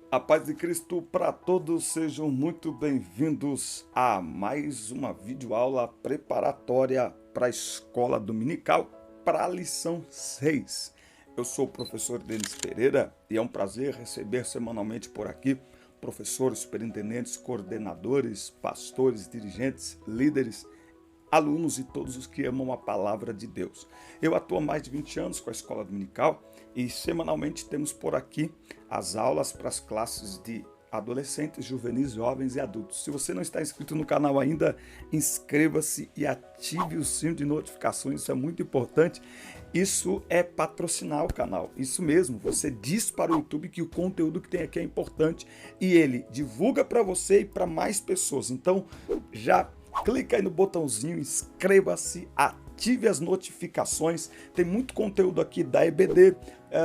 A paz de Cristo para todos, sejam muito bem-vindos a mais uma videoaula preparatória para a escola dominical, para a lição 6. Eu sou o professor Denis Pereira e é um prazer receber semanalmente por aqui professores, superintendentes, coordenadores, pastores, dirigentes, líderes, alunos e todos os que amam a palavra de Deus. Eu atuo há mais de 20 anos com a escola dominical e semanalmente temos por aqui as aulas para as classes de adolescentes, juvenis, jovens e adultos. Se você não está inscrito no canal ainda, inscreva-se e ative o sino de notificações, isso é muito importante. Isso é patrocinar o canal, isso mesmo, você diz para o YouTube que o conteúdo que tem aqui é importante e ele divulga para você e para mais pessoas. Então, já clica aí no botãozinho, inscreva-se, ative as notificações. Tem muito conteúdo aqui da EBD,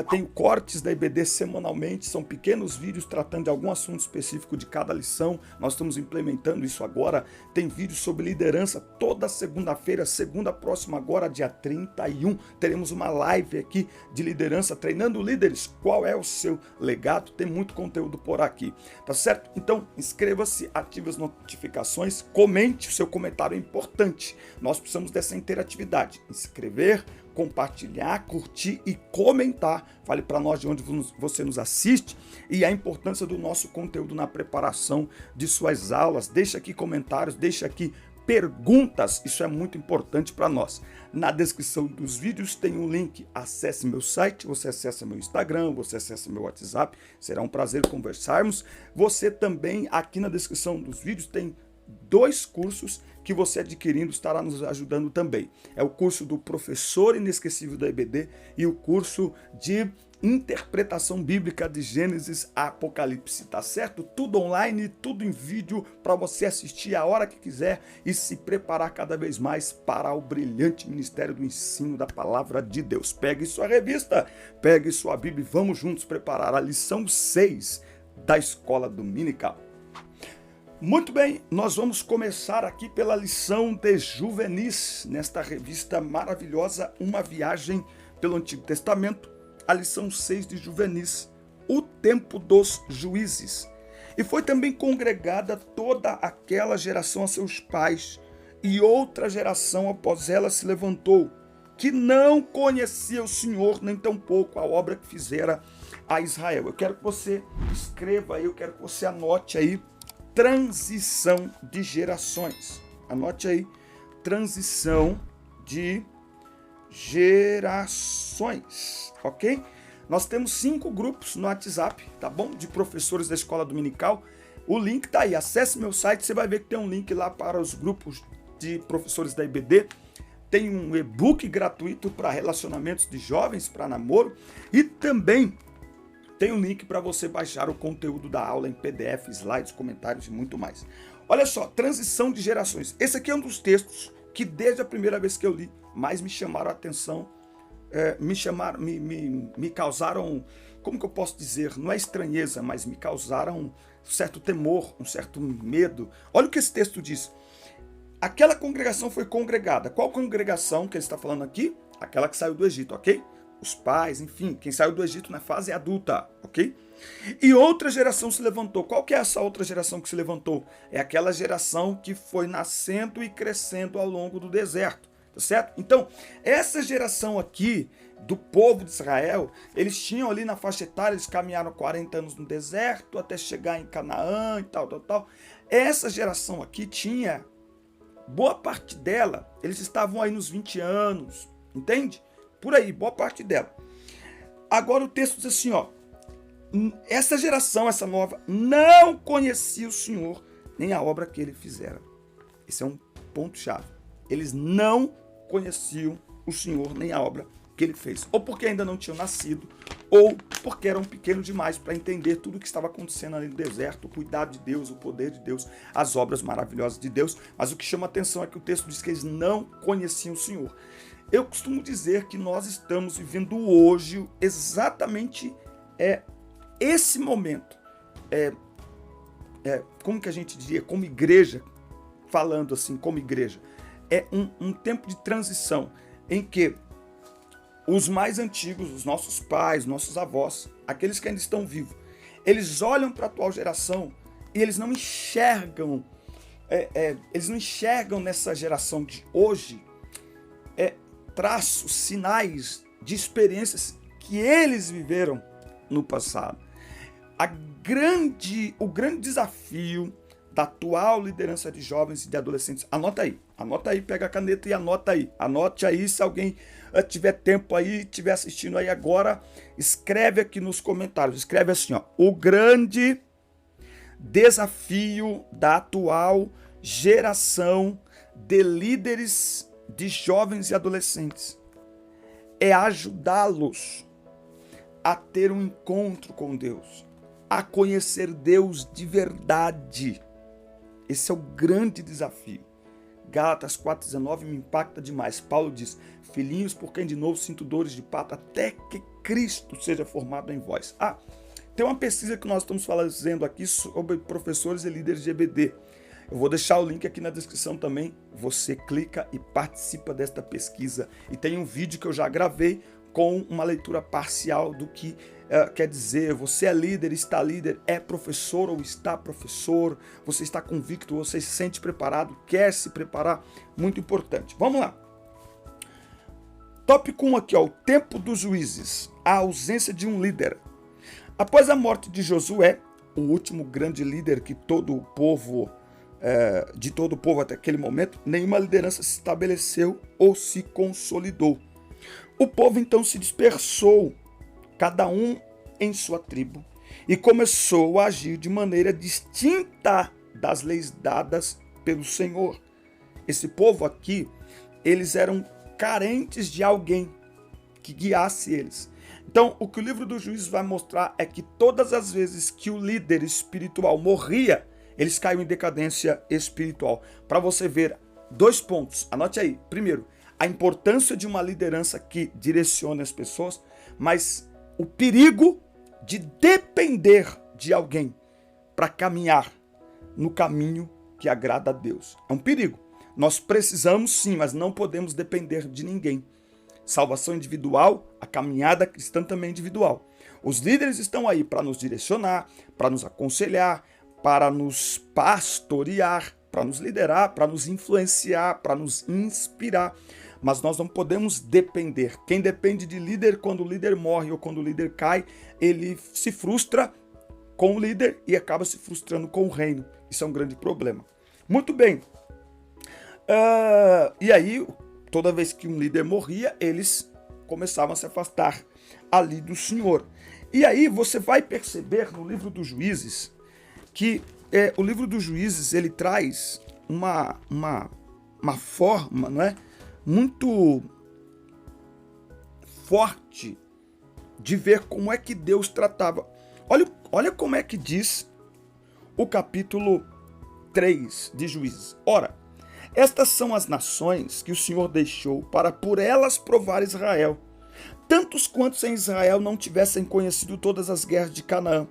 tenho cortes da EBD semanalmente, são pequenos vídeos tratando de algum assunto específico de cada lição. Nós estamos implementando isso agora. Tem vídeos sobre liderança toda segunda-feira, segunda próxima agora, dia 31. Teremos uma live aqui de liderança, treinando líderes. Qual é o seu legado? Tem muito conteúdo por aqui, tá certo? Então, inscreva-se, ative as notificações, comente, o seu comentário é importante. Nós precisamos dessa interatividade. Inscrever, compartilhar, curtir e comentar. Fale para nós de onde você nos assiste e a importância do nosso conteúdo na preparação de suas aulas. Deixa aqui comentários, deixa aqui perguntas, isso é muito importante para nós. Na descrição dos vídeos tem um link, acesse meu site, você acessa meu Instagram, você acessa meu WhatsApp, será um prazer conversarmos. Você também, aqui na descrição dos vídeos, tem 2 cursos que você adquirindo estará nos ajudando também. É o curso do Professor Inesquecível da EBD e o curso de Interpretação Bíblica de Gênesis a Apocalipse, tá certo? Tudo online, tudo em vídeo para você assistir a hora que quiser e se preparar cada vez mais para o brilhante ministério do ensino da palavra de Deus. Pegue sua revista, pegue sua Bíblia e vamos juntos preparar a lição 6 da escola dominical. Muito bem, nós vamos começar aqui pela lição de juvenis, nesta revista maravilhosa, Uma Viagem pelo Antigo Testamento, a lição 6 de juvenis, o tempo dos juízes. E foi também congregada toda aquela geração a seus pais, e outra geração após ela se levantou, que não conhecia o Senhor, nem tampouco a obra que fizera a Israel. Eu quero que você escreva aí, eu quero que você anote aí, transição de gerações. Anote aí, transição de gerações, ok? Nós temos 5 grupos no WhatsApp, tá bom? De professores da escola dominical. O link tá aí, acesse meu site, você vai ver que tem um link lá para os grupos de professores da IBD. Tem um e-book gratuito para relacionamentos de jovens, para namoro, e também tem um link para você baixar o conteúdo da aula em PDF, slides, comentários e muito mais. Olha só, transição de gerações. Esse aqui é um dos textos que desde a primeira vez que eu li, mais me chamaram a atenção, me causaram, como que eu posso dizer, não é estranheza, mas me causaram um certo temor, um certo medo. Olha o que esse texto diz. Aquela congregação foi congregada. Qual congregação que ele está falando aqui? Aquela que saiu do Egito, ok? Os pais, enfim, quem saiu do Egito na fase adulta, ok? E outra geração se levantou. Qual que é essa outra geração que se levantou? É aquela geração que foi nascendo e crescendo ao longo do deserto, tá certo? Então, essa geração aqui do povo de Israel, eles tinham ali na faixa etária, eles caminharam 40 anos no deserto até chegar em Canaã e tal. Essa geração aqui tinha, boa parte dela, eles estavam aí nos 20 anos, entende? Por aí, boa parte dela. Agora o texto diz assim, ó. Essa geração, essa nova, não conhecia o Senhor, nem a obra que ele fizera. Esse é um ponto-chave. Eles não conheciam o Senhor, nem a obra que ele fez. Ou porque ainda não tinham nascido, ou porque eram pequenos demais para entender tudo o que estava acontecendo ali no deserto, o cuidado de Deus, o poder de Deus, as obras maravilhosas de Deus. Mas o que chama a atenção é que o texto diz que eles não conheciam o Senhor. Eu costumo dizer que nós estamos vivendo hoje exatamente esse momento. Como que a gente diria? Como igreja, falando assim, como igreja. É um tempo de transição em que os mais antigos, os nossos pais, nossos avós, aqueles que ainda estão vivos, Eles olham para a atual geração e eles não enxergam, nessa geração de hoje traços, sinais de experiências que eles viveram no passado. O grande desafio da atual liderança de jovens e de adolescentes, anota aí, pega a caneta e anote aí, se alguém tiver tempo aí, estiver assistindo aí agora, escreve aqui nos comentários, escreve assim, ó, o grande desafio da atual geração de líderes de jovens e adolescentes é ajudá-los a ter um encontro com Deus, a conhecer Deus de verdade. Esse é o grande desafio. Gálatas 4,19 me impacta demais. Paulo diz, filhinhos, por quem de novo sinto dores de parto, até que Cristo seja formado em vós. Tem uma pesquisa que nós estamos fazendo aqui sobre professores e líderes de EBD. Eu vou deixar o link aqui na descrição também. Você clica e participa desta pesquisa. E tem um vídeo que eu já gravei com uma leitura parcial do que quer dizer, você é líder, está líder, é professor ou está professor, você está convicto, você se sente preparado, quer se preparar, muito importante. Vamos lá. Tópico 1 aqui, ó, o tempo dos juízes, a ausência de um líder. Após a morte de Josué, o último grande líder que todo o povo, até aquele momento, nenhuma liderança se estabeleceu ou se consolidou. O povo então se dispersou, cada um em sua tribo, e começou a agir de maneira distinta das leis dadas pelo Senhor. Esse povo aqui, eles eram carentes de alguém que guiasse eles. Então, o que o livro dos Juízes vai mostrar é que todas as vezes que o líder espiritual morria, eles caíam em decadência espiritual. Para você ver, 2 pontos, anote aí. Primeiro, a importância de uma liderança que direcione as pessoas, mas o perigo de depender de alguém para caminhar no caminho que agrada a Deus. É um perigo. Nós precisamos sim, mas não podemos depender de ninguém. Salvação individual, a caminhada cristã também é individual. Os líderes estão aí para nos direcionar, para nos aconselhar, para nos pastorear, para nos liderar, para nos influenciar, para nos inspirar. Mas nós não podemos depender. Quem depende de líder, quando o líder morre ou quando o líder cai, ele se frustra com o líder e acaba se frustrando com o reino. Isso é um grande problema. Muito bem. E aí, toda vez que um líder morria, eles começavam a se afastar ali do Senhor. E aí você vai perceber no livro dos Juízes que o livro dos Juízes ele traz uma forma, não é, muito forte de ver como é que Deus tratava. Olha como é que diz o capítulo 3 de Juízes. Ora, estas são as nações que o Senhor deixou para por elas provar Israel, tantos quantos em Israel não tivessem conhecido todas as guerras de Canaã,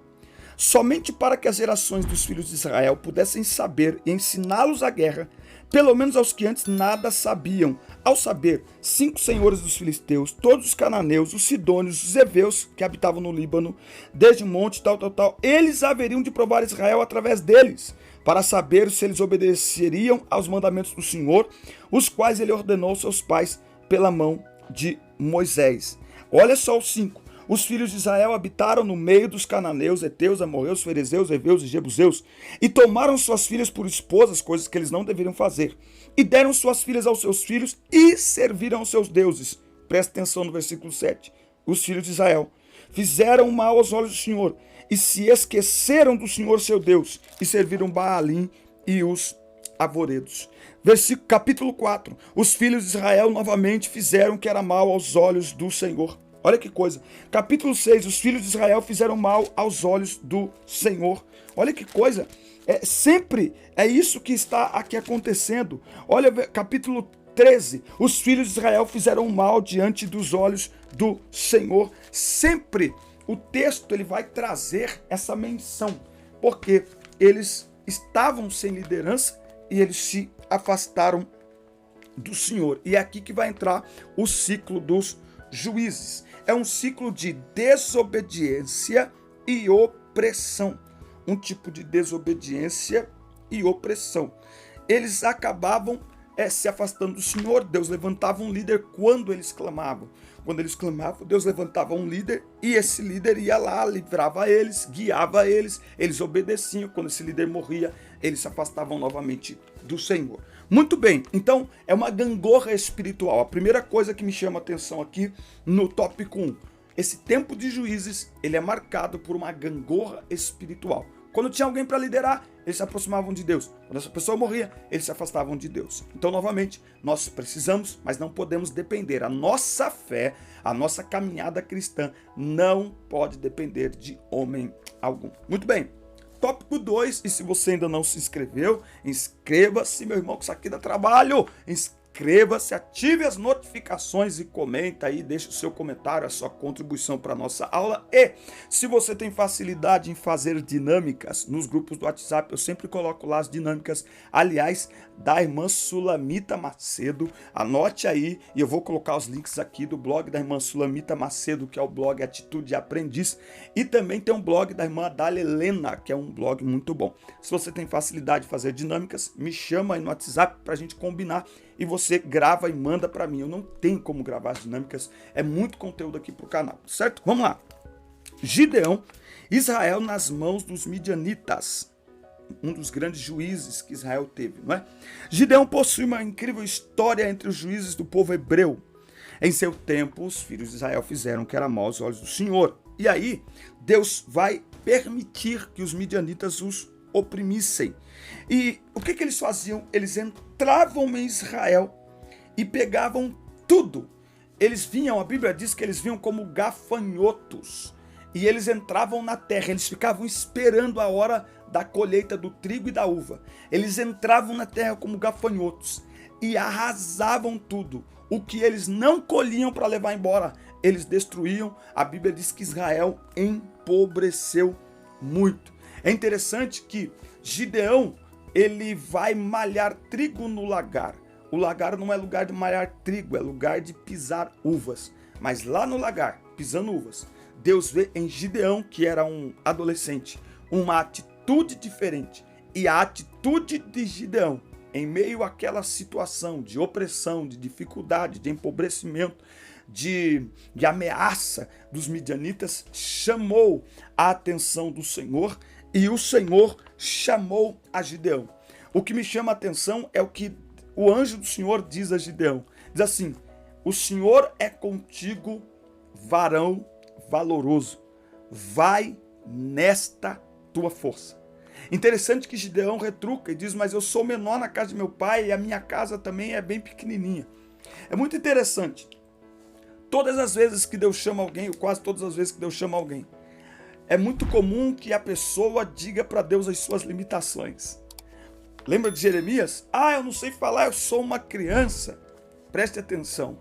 somente para que as gerações dos filhos de Israel pudessem saber e ensiná-los a guerra, pelo menos aos que antes nada sabiam, ao saber 5 senhores dos filisteus, todos os cananeus, os sidônios, os heveus que habitavam no Líbano, desde o monte, tal, eles haveriam de provar Israel através deles, para saber se eles obedeceriam aos mandamentos do Senhor, os quais ele ordenou aos seus pais pela mão de Moisés. Olha só os 5. Os filhos de Israel habitaram no meio dos cananeus, heteus, amorreus, ferezeus, heveus e jebuseus, e tomaram suas filhas por esposas, coisas que eles não deveriam fazer, e deram suas filhas aos seus filhos e serviram aos seus deuses. Presta atenção no versículo 7. Os filhos de Israel fizeram mal aos olhos do Senhor, e se esqueceram do Senhor seu Deus, e serviram Baalim e os arvoredos. Capítulo 4. Os filhos de Israel novamente fizeram o que era mal aos olhos do Senhor. Olha que coisa. Capítulo 6. Os filhos de Israel fizeram mal aos olhos do Senhor. Olha que coisa. Sempre é isso que está aqui acontecendo. Olha, capítulo 13. Os filhos de Israel fizeram mal diante dos olhos do Senhor. Sempre o texto ele vai trazer essa menção, porque eles estavam sem liderança e eles se afastaram do Senhor. E é aqui que vai entrar o ciclo dos juízes. É um ciclo de desobediência e opressão, um tipo de desobediência e opressão. Eles acabavam se afastando do Senhor. Deus levantava um líder quando eles clamavam. Quando eles clamavam, Deus levantava um líder e esse líder ia lá, livrava eles, guiava eles, eles obedeciam. Quando esse líder morria, eles se afastavam novamente do Senhor. Muito bem, então é uma gangorra espiritual. A primeira coisa que me chama a atenção aqui no tópico 1, esse tempo de juízes, ele é marcado por uma gangorra espiritual. Quando tinha alguém para liderar, eles se aproximavam de Deus. Quando essa pessoa morria, eles se afastavam de Deus. Então, novamente, nós precisamos, mas não podemos depender. A nossa fé, a nossa caminhada cristã não pode depender de homem algum. Muito bem. Tópico 2, e se você ainda não se inscreveu, inscreva-se, meu irmão, que isso aqui dá trabalho. Inscreva-se, ative as notificações e comenta aí, deixe o seu comentário, a sua contribuição para a nossa aula. E se você tem facilidade em fazer dinâmicas nos grupos do WhatsApp, eu sempre coloco lá as dinâmicas, aliás, da irmã Sulamita Macedo. Anote aí, e eu vou colocar os links aqui do blog da irmã Sulamita Macedo, que é o blog Atitude Aprendiz, e também tem um blog da irmã Dália Helena, que é um blog muito bom. Se você tem facilidade de fazer dinâmicas, me chama aí no WhatsApp para a gente combinar e você grava e manda para mim. Eu não tenho como gravar as dinâmicas, é muito conteúdo aqui pro canal, certo? Vamos lá. Gideão, Israel nas mãos dos midianitas, um dos grandes juízes que Israel teve, não é? Gideão possui uma incrível história entre os juízes do povo hebreu. Em seu tempo, os filhos de Israel fizeram o que era mau aos olhos do Senhor. E aí, Deus vai permitir que os midianitas os oprimissem. E o que eles faziam? Eles entravam em Israel e pegavam tudo. Eles vinham, a Bíblia diz que eles vinham como gafanhotos. E eles entravam na terra, eles ficavam esperando a hora da colheita do trigo e da uva. Eles entravam na terra como gafanhotos e arrasavam tudo. O que eles não colhiam para levar embora, eles destruíam. A Bíblia diz que Israel empobreceu muito. É interessante que Gideão, ele vai malhar trigo no lagar. O lagar não é lugar de malhar trigo, é lugar de pisar uvas. Mas lá no lagar, pisando uvas, Deus vê em Gideão, que era um adolescente, uma atitude diferente. E a atitude de Gideão, em meio àquela situação de opressão, de dificuldade, de empobrecimento, de ameaça dos midianitas, chamou a atenção do Senhor e o Senhor chamou a Gideão. O que me chama a atenção é o que o anjo do Senhor diz a Gideão. Diz assim: o Senhor é contigo, varão valoroso, vai nesta tua força. Interessante que Gideão retruca e diz: mas eu sou menor na casa de meu pai e a minha casa também é bem pequenininha. É muito interessante. Todas as vezes que Deus chama alguém, ou quase todas as vezes que Deus chama alguém, é muito comum que a pessoa diga para Deus as suas limitações. Lembra de Jeremias? Eu não sei falar, eu sou uma criança. Preste atenção.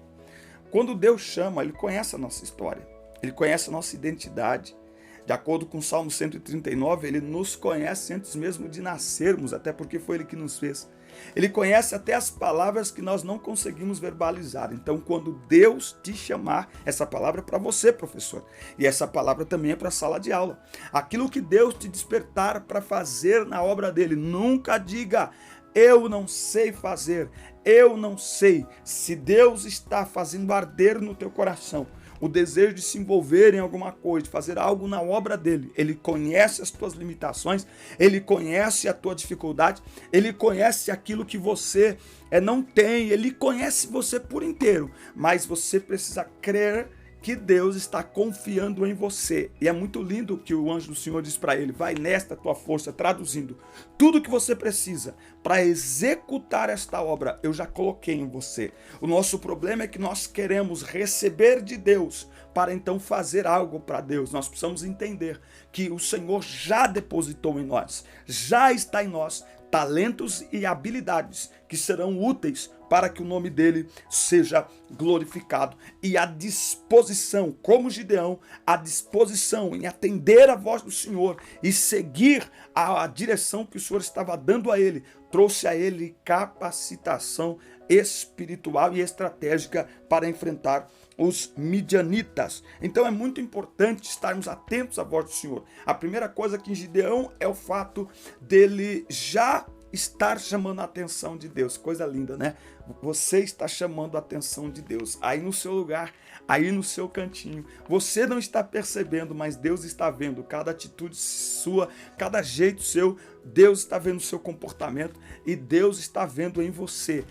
Quando Deus chama, Ele conhece a nossa história. Ele conhece a nossa identidade. De acordo com o Salmo 139, Ele nos conhece antes mesmo de nascermos, até porque foi Ele que nos fez. Ele conhece até as palavras que nós não conseguimos verbalizar. Então, quando Deus te chamar, essa palavra é para você, professor. E essa palavra também é para a sala de aula. Aquilo que Deus te despertar para fazer na obra dele, nunca diga: eu não sei fazer, eu não sei. Se Deus está fazendo arder no teu coração o desejo de se envolver em alguma coisa, de fazer algo na obra dele, ele conhece as tuas limitações, ele conhece a tua dificuldade, ele conhece aquilo que você não tem, ele conhece você por inteiro, mas você precisa crer que Deus está confiando em você. E é muito lindo que o anjo do Senhor diz para ele: vai nesta tua força, traduzindo, tudo que você precisa para executar esta obra, eu já coloquei em você. O nosso problema é que nós queremos receber de Deus para então fazer algo para Deus. Nós precisamos entender que o Senhor já depositou em nós, já está em nós talentos e habilidades que serão úteis para que o nome dele seja glorificado. E a disposição, como Gideão, a disposição em atender a voz do Senhor e seguir a direção que o Senhor estava dando a ele, trouxe a ele capacitação espiritual e estratégica para enfrentar os midianitas. Então é muito importante estarmos atentos à voz do Senhor. A primeira coisa aqui em Gideão é o fato dele já estar chamando a atenção de Deus. Coisa linda, né? Você está chamando a atenção de Deus. Aí no seu lugar, aí no seu cantinho. Você não está percebendo, mas Deus está vendo cada atitude sua, cada jeito seu. Deus está vendo o seu comportamento e Deus está vendo em você.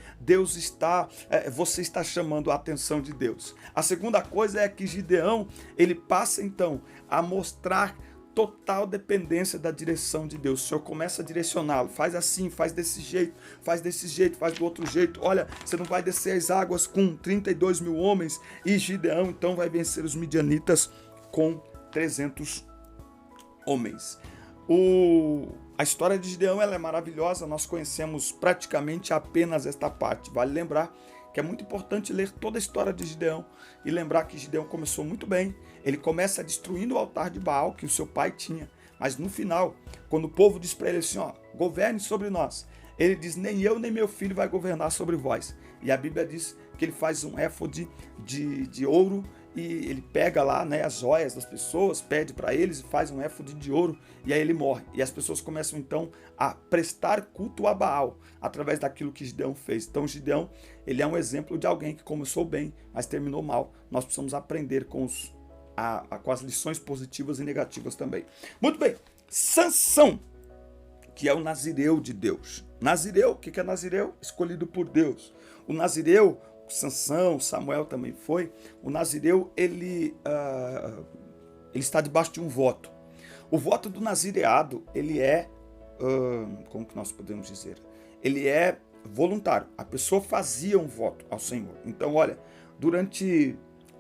Você está chamando a atenção de Deus. A segunda coisa é que Gideão, ele passa então a mostrar total dependência da direção de Deus. O Senhor começa a direcioná-lo. Faz assim, faz desse jeito, faz desse jeito, faz do outro jeito. Olha, você não vai descer as águas com 32 mil homens. E Gideão então vai vencer os midianitas com 300 homens. A história de Gideão ela é maravilhosa. Nós conhecemos praticamente apenas esta parte. Vale lembrar que é muito importante ler toda a história de Gideão e lembrar que Gideão começou muito bem. Ele começa destruindo o altar de Baal que o seu pai tinha, mas no final, quando o povo diz para ele assim, ó, governe sobre nós, ele diz, nem eu nem meu filho vai governar sobre vós. E a Bíblia diz que ele faz um éfode de ouro e ele pega lá, né, as joias das pessoas, pede para eles e faz um éfode de ouro e aí ele morre. E as pessoas começam então a prestar culto a Baal através daquilo que Gideão fez. Então Gideão, ele é um exemplo de alguém que começou bem, mas terminou mal. Nós precisamos aprender com as lições positivas e negativas também. Muito bem, Sansão, que é o nazireu de Deus. Nazireu, o que é nazireu? Escolhido por Deus. O nazireu, Sansão, Samuel também foi. O nazireu, ele está debaixo de um voto. O voto do nazireado, ele é, como que nós podemos dizer? Ele é voluntário. A pessoa fazia um voto ao Senhor. Então, olha, durante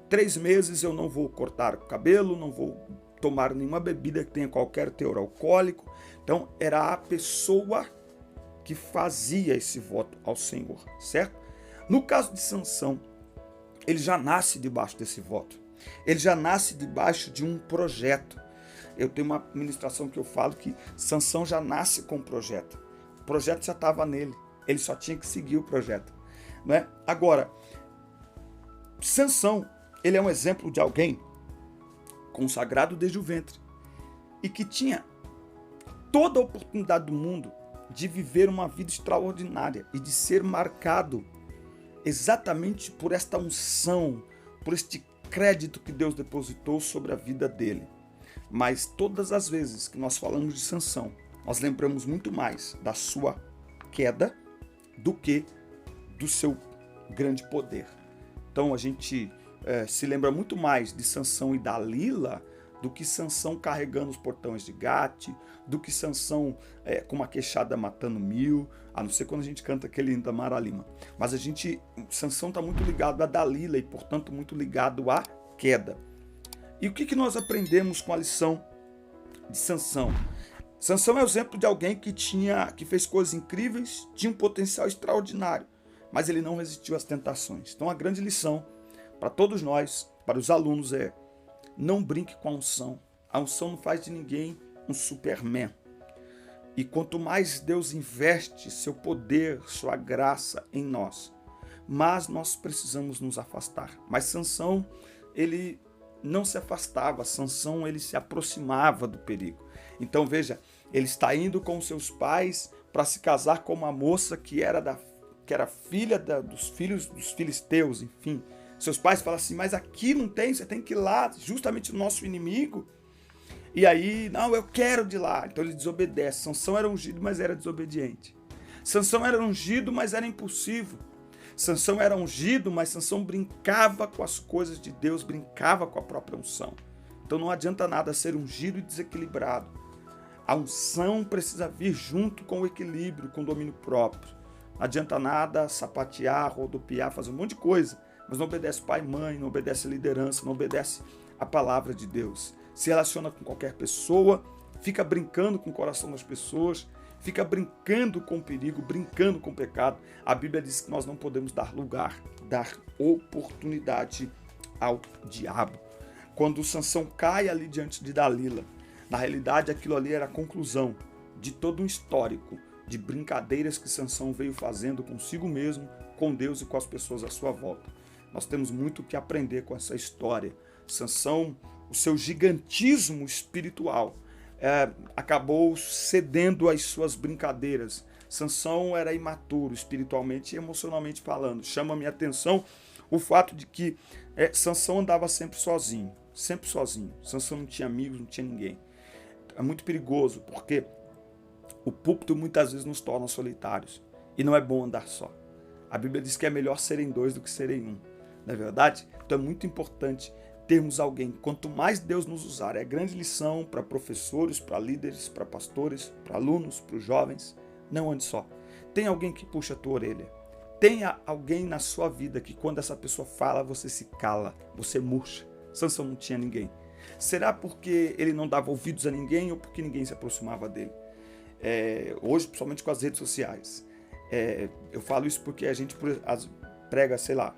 3 meses eu não vou cortar o cabelo, não vou tomar nenhuma bebida que tenha qualquer teor alcoólico. Então, era a pessoa que fazia esse voto ao Senhor, certo? No caso de Sansão, ele já nasce debaixo desse voto. Ele já nasce debaixo de um projeto. Eu tenho uma ministração que eu falo que Sansão já nasce com um projeto. O projeto já estava nele. Ele só tinha que seguir o projeto, não é? Agora, Sansão, ele é um exemplo de alguém consagrado desde o ventre e que tinha toda a oportunidade do mundo de viver uma vida extraordinária e de ser marcado exatamente por esta unção, por este crédito que Deus depositou sobre a vida dele. Mas todas as vezes que nós falamos de Sansão, nós lembramos muito mais da sua queda do que do seu grande poder. Então a gente se lembra muito mais de Sansão e Dalila do que Sansão carregando os portões de Gate, do que Sansão com uma queixada matando 1000, a não ser quando a gente canta aquele da Maralima. Mas Sansão está muito ligado a Dalila e, portanto, muito ligado à queda. E o que nós aprendemos com a lição de Sansão? Sansão é o exemplo de alguém que fez coisas incríveis, tinha um potencial extraordinário, mas ele não resistiu às tentações. Então a grande lição para todos nós, para os alunos, é: não brinque com a unção. A unção não faz de ninguém um Superman. E quanto mais Deus investe seu poder, sua graça em nós, mais nós precisamos nos afastar. Mas Sansão, ele não se afastava. Sansão, ele se aproximava do perigo. Então veja, ele está indo com seus pais para se casar com uma moça que era filha dos filhos dos filisteus, enfim. Seus pais falam assim, mas aqui não tem, você tem que ir lá, justamente o nosso inimigo. E aí, não, eu quero de lá. Então ele desobedece. Sansão era ungido, mas era desobediente. Sansão era ungido, mas era impulsivo. Sansão era ungido, mas Sansão brincava com as coisas de Deus, brincava com a própria unção. Então não adianta nada ser ungido e desequilibrado. A unção precisa vir junto com o equilíbrio, com o domínio próprio. Não adianta nada sapatear, rodopiar, fazer um monte de coisa, mas não obedece pai e mãe, não obedece liderança, não obedece a palavra de Deus. Se relaciona com qualquer pessoa, fica brincando com o coração das pessoas, fica brincando com o perigo, brincando com o pecado. A Bíblia diz que nós não podemos dar lugar, dar oportunidade ao diabo. Quando Sansão cai ali diante de Dalila, na realidade aquilo ali era a conclusão de todo um histórico de brincadeiras que Sansão veio fazendo consigo mesmo, com Deus e com as pessoas à sua volta. Nós temos muito o que aprender com essa história. Sansão, o seu gigantismo espiritual, acabou cedendo às suas brincadeiras. Sansão era imaturo espiritualmente e emocionalmente falando. Chama a minha atenção o fato de que Sansão andava sempre sozinho. Sempre sozinho. Sansão não tinha amigos, não tinha ninguém. É muito perigoso, porque o púlpito muitas vezes nos torna solitários. E não é bom andar só. A Bíblia diz que é melhor serem dois do que serem um. Não é verdade? Então é muito importante termos alguém. Quanto mais Deus nos usar, é grande lição para professores, para líderes, para pastores, para alunos, para os jovens. Não ande só. Tem alguém que puxa a tua orelha. Tenha alguém na sua vida que quando essa pessoa fala, você se cala, você murcha. Sansão não tinha ninguém. Será porque ele não dava ouvidos a ninguém ou porque ninguém se aproximava dele? Hoje, principalmente com as redes sociais. Eu falo isso porque a gente prega, sei lá,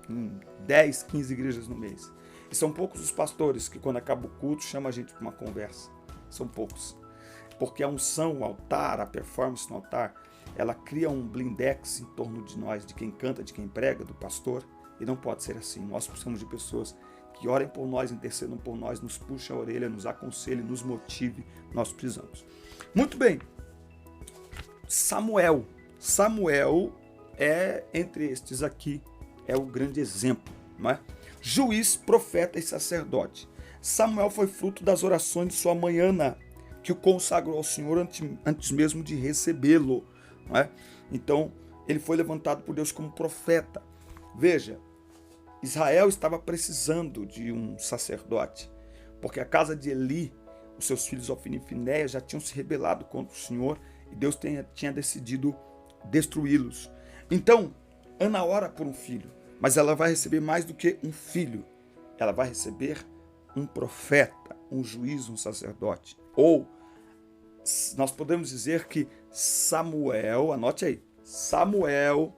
em 10, 15 igrejas no mês. E são poucos os pastores que quando acaba o culto chamam a gente para uma conversa. São poucos. Porque a unção, o altar, a performance no altar, ela cria um blindex em torno de nós, de quem canta, de quem prega, do pastor. E não pode ser assim. Nós precisamos de pessoas que orem por nós, intercedam por nós, nos puxem a orelha, nos aconselhem, nos motive. Nós precisamos. Muito bem. Samuel é, entre estes aqui, é o grande exemplo, não é? Juiz, profeta e sacerdote. Samuel foi fruto das orações de sua mãe Ana, que o consagrou ao Senhor antes mesmo de recebê-lo, não é? Então, ele foi levantado por Deus como profeta. Veja, Israel estava precisando de um sacerdote, porque a casa de Eli, os seus filhos Ofni e Finéias já tinham se rebelado contra o Senhor e Deus tinha decidido destruí-los. Então, Ana ora por um filho, mas ela vai receber mais do que um filho. Ela vai receber um profeta, um juiz, um sacerdote. Ou nós podemos dizer que Samuel, anote aí, Samuel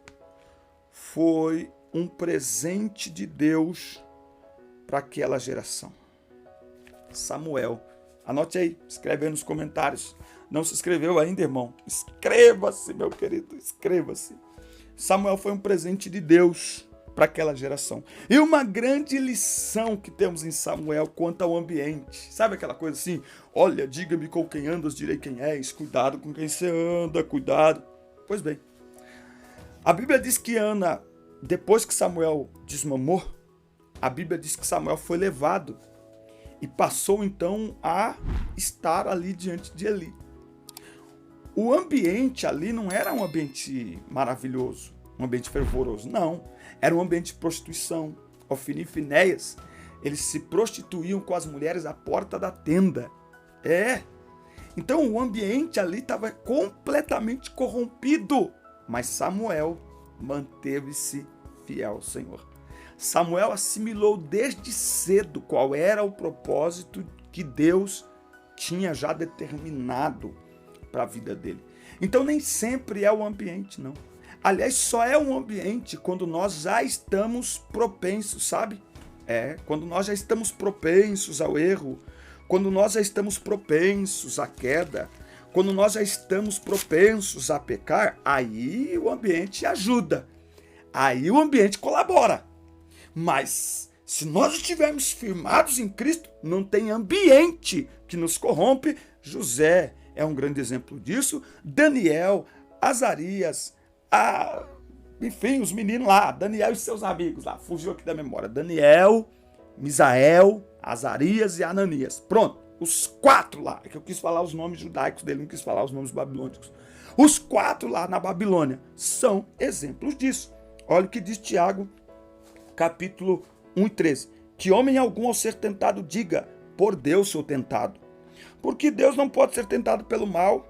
foi um presente de Deus para aquela geração. Samuel, anote aí, escreve aí nos comentários. Não se inscreveu ainda, irmão? Inscreva-se, meu querido, inscreva-se. Samuel foi um presente de Deus para aquela geração. E uma grande lição que temos em Samuel quanto ao ambiente. Sabe aquela coisa assim? Olha, diga-me com quem andas, direi quem és. Cuidado com quem você anda, cuidado. Pois bem, a Bíblia diz que Ana, depois que Samuel desmamou, a Bíblia diz que Samuel foi levado e passou então a estar ali diante de Eli. O ambiente ali não era um ambiente maravilhoso, um ambiente fervoroso, não. Era um ambiente de prostituição. Ofni e Finéias, eles se prostituíam com as mulheres à porta da tenda. Então o ambiente ali estava completamente corrompido. Mas Samuel manteve-se fiel ao Senhor. Samuel assimilou desde cedo qual era o propósito que Deus tinha já determinado para a vida dele. Então nem sempre é o ambiente, não. Aliás, só é um ambiente quando nós já estamos propensos, sabe? Quando nós já estamos propensos ao erro, quando nós já estamos propensos à queda, quando nós já estamos propensos a pecar, aí o ambiente ajuda, aí o ambiente colabora. Mas se nós estivermos firmados em Cristo, não tem ambiente que nos corrompe. José é um grande exemplo disso. Daniel, Azarias, enfim, os meninos lá, Daniel e seus amigos lá, fugiu aqui da memória. Daniel, Misael, Azarias e Ananias. Pronto, os 4 lá, é que eu quis falar os nomes judaicos dele, não quis falar os nomes babilônicos. Os 4 lá na Babilônia são exemplos disso. Olha o que diz Tiago, capítulo 1 e 13. Que homem algum ao ser tentado diga, por Deus sou tentado. Porque Deus não pode ser tentado pelo mal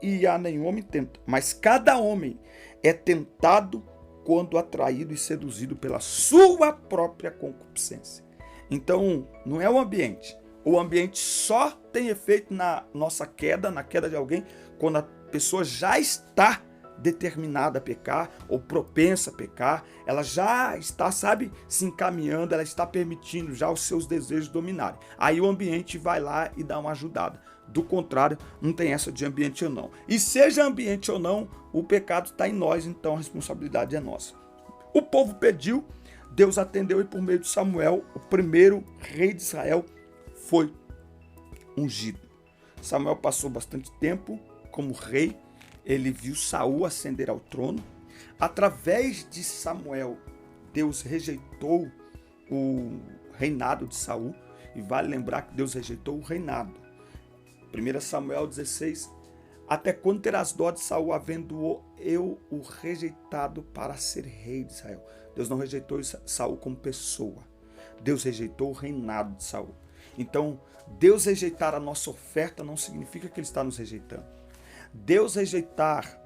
e a nenhum homem tenta. Mas cada homem é tentado quando atraído e seduzido pela sua própria concupiscência. Então, não é o ambiente. O ambiente só tem efeito na nossa queda, na queda de alguém, quando a pessoa já está determinada a pecar ou propensa a pecar, ela já está, sabe, se encaminhando, ela está permitindo já os seus desejos dominarem. Aí o ambiente vai lá e dá uma ajudada. Do contrário, não tem essa de ambiente ou não. E seja ambiente ou não, o pecado está em nós, então a responsabilidade é nossa. O povo pediu, Deus atendeu e por meio de Samuel, o primeiro rei de Israel, foi ungido. Samuel passou bastante tempo como rei. Ele viu Saul ascender ao trono. Através de Samuel, Deus rejeitou o reinado de Saul. E vale lembrar que Deus rejeitou o reinado. 1 Samuel 16. Até quando terás dó de Saul, havendo eu o rejeitado para ser rei de Israel? Deus não rejeitou Saul como pessoa. Deus rejeitou o reinado de Saul. Então, Deus rejeitar a nossa oferta não significa que Ele está nos rejeitando. Deus rejeitar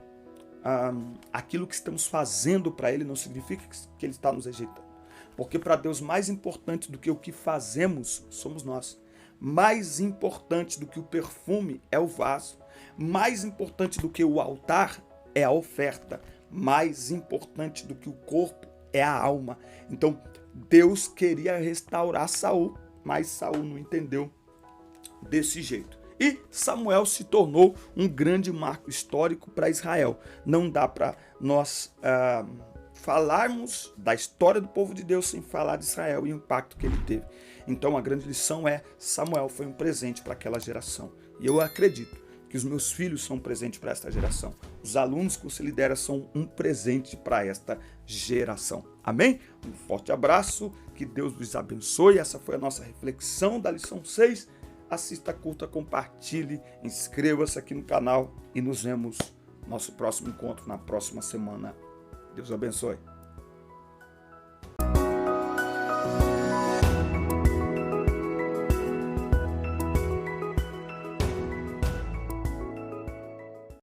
aquilo que estamos fazendo para Ele não significa que Ele está nos rejeitando. Porque para Deus mais importante do que o que fazemos somos nós. Mais importante do que o perfume é o vaso. Mais importante do que o altar é a oferta. Mais importante do que o corpo é a alma. Então, Deus queria restaurar Saul, mas Saul não entendeu desse jeito. E Samuel se tornou um grande marco histórico para Israel. Não dá para nós falarmos da história do povo de Deus sem falar de Israel e o impacto que ele teve. Então a grande lição é: Samuel foi um presente para aquela geração. E eu acredito que os meus filhos são um presente para esta geração. Os alunos que você lidera são um presente para esta geração. Amém? Um forte abraço, que Deus nos abençoe. Essa foi a nossa reflexão da lição 6. Assista, curta, compartilhe, inscreva-se aqui no canal e nos vemos no nosso próximo encontro na próxima semana. Deus abençoe.